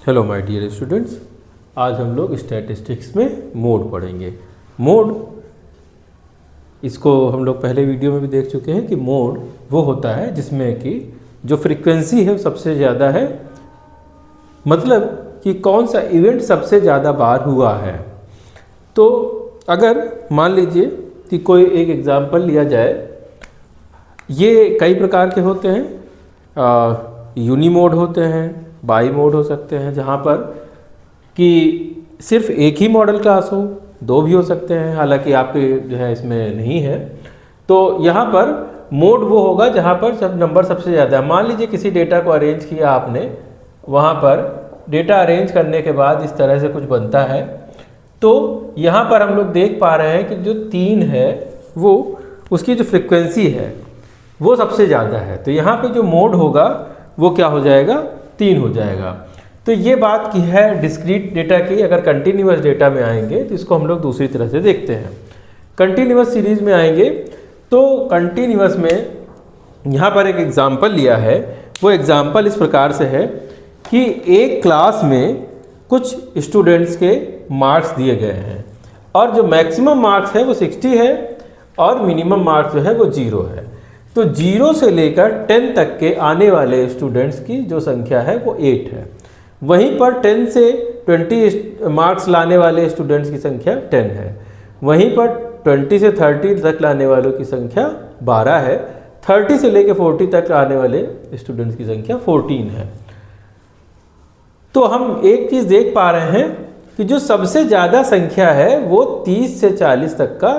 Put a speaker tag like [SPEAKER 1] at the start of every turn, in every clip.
[SPEAKER 1] Hello my dear students, आज हम लोग स्टैटिस्टिक्स में मोड पढ़ेंगे। मोड, इसको हम लोग पहले वीडियो में भी देख चुके हैं कि मोड वो होता है जिसमें कि जो फ्रीक्वेंसी है वो सबसे ज़्यादा है, मतलब कि कौन सा इवेंट सबसे ज़्यादा बार हुआ है। तो अगर मान लीजिए कि कोई एक एग्ज़ाम्पल लिया जाए, ये कई प्रकार के होते हैं। यूनी मोड होते हैं, बाई मोड हो सकते हैं, जहाँ पर कि सिर्फ एक ही मॉडल क्लास हो, दो भी हो सकते हैं, हालांकि आपके जो है इसमें नहीं है। तो यहाँ पर मोड वो होगा जहाँ पर सब नंबर सबसे ज़्यादा है। मान लीजिए किसी डेटा को अरेंज किया आपने, वहाँ पर डेटा अरेंज करने के बाद इस तरह से कुछ बनता है। तो यहाँ पर हम लोग देख पा रहे हैं कि जो 3 है वो उसकी जो फ्रिक्वेंसी है वो सबसे ज़्यादा है। तो यहाँ पे जो मोड होगा वो क्या हो जाएगा, 3 हो जाएगा। तो ये बात की है डिस्क्रीट डेटा की। अगर कंटिन्यूअस डेटा में आएंगे तो इसको हम लोग दूसरी तरह से देखते हैं। कंटिन्यूअस सीरीज में आएंगे तो कंटिन्यूअस में यहाँ पर एक एग्जाम्पल लिया है। वो एग्जाम्पल इस प्रकार से है कि एक क्लास में कुछ स्टूडेंट्स के मार्क्स दिए गए हैं और जो मैक्सिमम मार्क्स है वो 60 है और मिनिमम मार्क्स जो है वो 0 है। तो 0 से लेकर 10 तक के आने वाले स्टूडेंट्स की जो संख्या है वो 8 है। वहीं पर 10 से 20 मार्क्स लाने वाले स्टूडेंट्स की संख्या 10 है। वहीं पर 20 से 30 तक लाने वालों की संख्या 12 है। 30 से लेकर 40 तक आने वाले स्टूडेंट्स की संख्या 14 है। तो हम एक चीज़ देख पा रहे हैं कि जो सबसे ज़्यादा संख्या है वो 30 से 40 तक का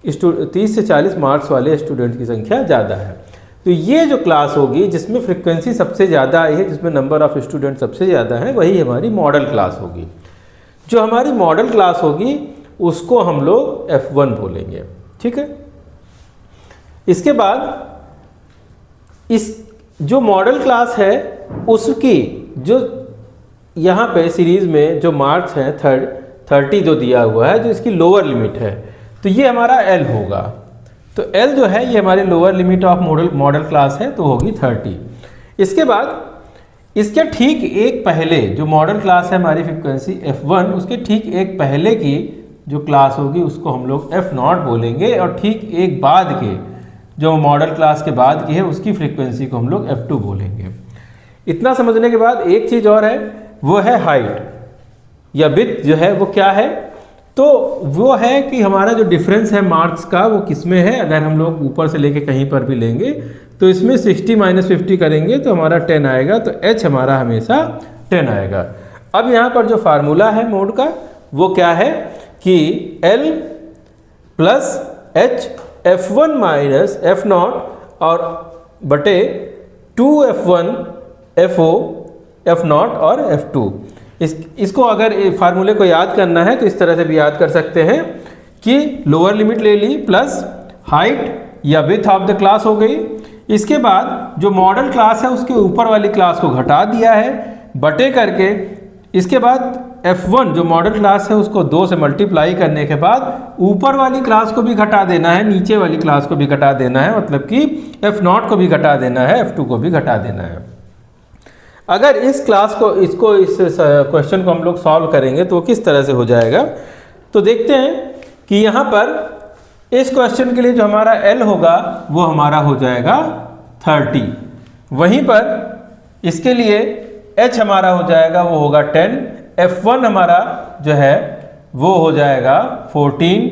[SPEAKER 1] 30 से 40 मार्क्स वाले स्टूडेंट की संख्या ज़्यादा है। तो ये जो क्लास होगी जिसमें फ्रीक्वेंसी सबसे ज़्यादा आई है, जिसमें नंबर ऑफ़ स्टूडेंट सबसे ज़्यादा है, वही हमारी मॉडल क्लास होगी। जो हमारी मॉडल क्लास होगी उसको हम लोग F1 बोलेंगे, ठीक है। इसके बाद इस जो मॉडल क्लास है उसकी जो यहाँ पे सीरीज़ में जो मार्क्स हैं 30 जो दिया हुआ है, जो इसकी लोअर लिमिट है, तो ये हमारा L होगा। तो L जो है ये हमारी lower limit of model class है, तो होगी 30। इसके बाद इसके ठीक एक पहले जो मॉडल क्लास है हमारी फ्रीक्वेंसी F1, उसके ठीक एक पहले की जो क्लास होगी उसको हम लोग F0 बोलेंगे और ठीक एक बाद के जो मॉडल क्लास के बाद की है उसकी फ्रीक्वेंसी को हम लोग F2 बोलेंगे। इतना समझने के बाद एक चीज़ और है, वो है हाइट या विड्थ जो है वो क्या है। तो वो है कि हमारा जो डिफरेंस है मार्क्स का वो किस में है। अगर हम लोग ऊपर से लेके कहीं पर भी लेंगे तो इसमें 60 - 50 करेंगे तो हमारा 10 आएगा। तो H हमारा हमेशा 10 आएगा। अब यहाँ पर जो फार्मूला है मोड का वो क्या है कि L plus H F1 minus F0 और बटे 2F1 FO F0 और F2। इसको अगर फार्मूले को याद करना है तो इस तरह से भी याद कर सकते हैं कि लोअर लिमिट ले ली प्लस हाइट या विड्थ ऑफ द क्लास हो गई। इसके बाद जो मॉडल क्लास है उसके ऊपर वाली क्लास को घटा दिया है बटे करके। इसके बाद F1 जो मॉडल क्लास है उसको 2 से मल्टीप्लाई करने के बाद ऊपर वाली क्लास को भी घटा देना है, नीचे वाली क्लास को भी घटा देना है, मतलब कि F0 को भी घटा देना है, F2 को भी घटा देना है। अगर इस क्लास को इस क्वेश्चन को हम लोग सॉल्व करेंगे तो किस तरह से हो जाएगा, तो देखते हैं कि यहाँ पर इस क्वेश्चन के लिए जो हमारा L होगा वो हमारा हो जाएगा 30। वहीं पर इसके लिए H हमारा हो जाएगा वो होगा 10। F1 हमारा जो है वो हो जाएगा 14।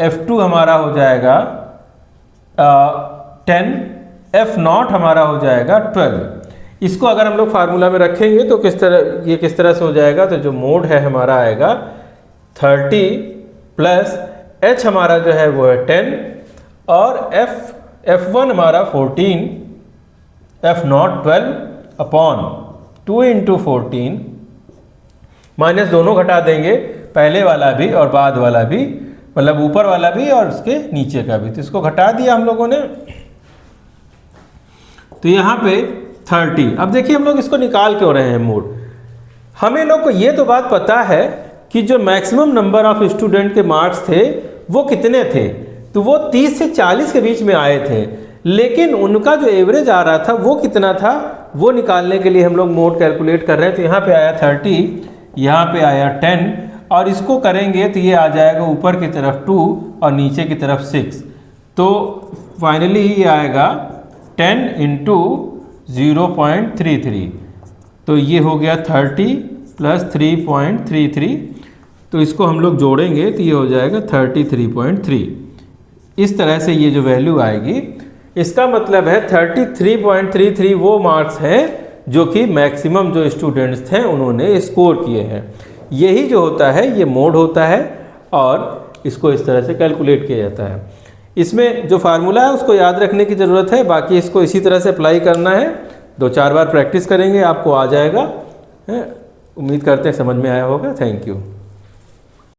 [SPEAKER 1] F2 हमारा हो जाएगा 10। F0 हमारा हो जाएगा 12। इसको अगर हम लोग फार्मूला में रखेंगे तो किस तरह से हो जाएगा। तो जो मोड है हमारा आएगा 30 प्लस H हमारा जो है वो है 10 और F1 हमारा 14, F0 12 अपॉन 2 × 14 माइनस दोनों घटा देंगे, पहले वाला भी और बाद वाला भी, मतलब ऊपर वाला भी और उसके नीचे का भी। तो इसको घटा दिया हम लोगों ने, तो यहाँ पे 30। अब देखिए हम लोग इसको निकाल क्यों रहे हैं मोड। हमें लोग को ये तो बात पता है कि जो मैक्सिमम नंबर ऑफ स्टूडेंट के मार्क्स थे वो कितने थे, तो वो 30 से 40 के बीच में आए थे। लेकिन उनका जो एवरेज आ रहा था वो कितना था, वो निकालने के लिए हम लोग मोड कैलकुलेट कर रहे हैं। तो यहाँ पे आया 30, यहाँ पे आया 10, और इसको करेंगे तो ये आ जाएगा ऊपर की तरफ 2 और नीचे की तरफ 6। तो फाइनली ये आएगा 10 इंटू 0.33, तो ये हो गया 30 प्लस 3.33। तो इसको हम लोग जोड़ेंगे तो ये हो जाएगा 33.3। इस तरह से ये जो वैल्यू आएगी, इसका मतलब है 33.33 वो मार्क्स हैं जो कि मैक्सिमम जो स्टूडेंट्स थे उन्होंने स्कोर किए हैं। यही जो होता है ये मोड होता है, और इसको इस तरह से कैलकुलेट किया जाता है। इसमें जो फार्मूला है उसको याद रखने की ज़रूरत है, बाकी इसको इसी तरह से अप्लाई करना है। 2-4 बार प्रैक्टिस करेंगे आपको आ जाएगा। उम्मीद करते हैं समझ में आया होगा। Thank you.